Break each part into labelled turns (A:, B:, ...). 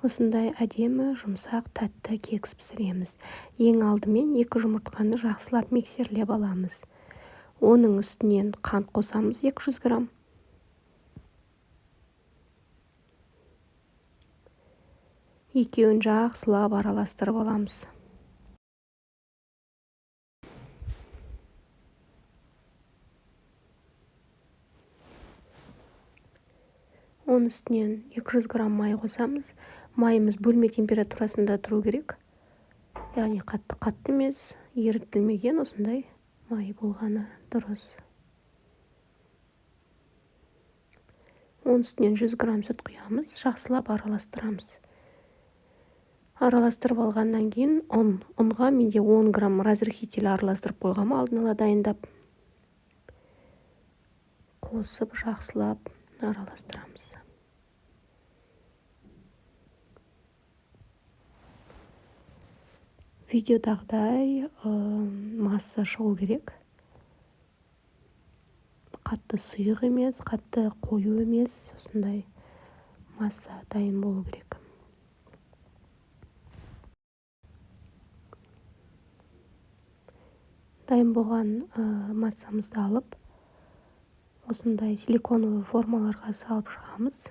A: Осындай әдемі, жұмсақ, тәтті кекс пісіреміз. Ең алдымен 2 жұмыртқаны жақсылап миксерлеп аламыз. Оның үстінен қант қосамыз 200 грамм. Екеуін жақсылап араластырып аламыз. Оның үстінен 200 грамм май қосамыз. Майымыз бөлме температурасында тұру керек. Яғни қатты емес, ерітілмеген осындай май болғаны дұрыс. Оның үстінен 100 грамм сүт құямыз, жақсылап араластырамыз. Араластырып алғаннан кейін ұнға менде 10 грамм разрыхитель араластырып қойғам, алдын ала дайындап. Қосып жақсылап араластырамыз. Видеодағыдай масса шығу керек. Қатты сұйық емес, қатты қою емес, осындай масса дайын болу керек. Дайын болған массамызды алып, осындай силиконовый формаларға салып шығамыз.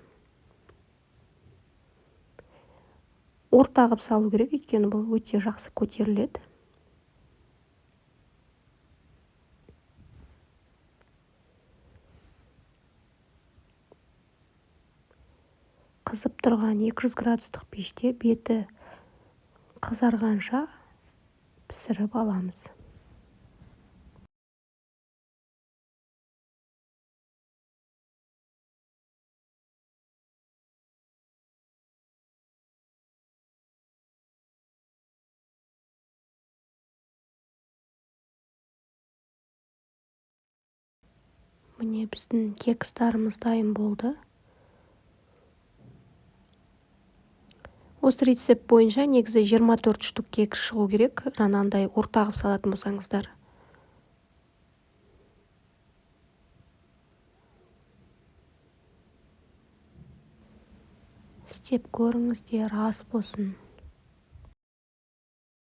A: Орта қылып салу керек, өйткені бұл өте жақсы көтеріледі. Қызып тұрған 200 градустық пеште беті қызарғанша пісіріп аламыз. Міне біздің кекстарымыз дайын болды. Осы рецепт бойынша негізі 24 штук кекс шығу керек. Жаңағындай орта қылып салатын болсаңыздар. Істеп көріңіздер, ас болсын.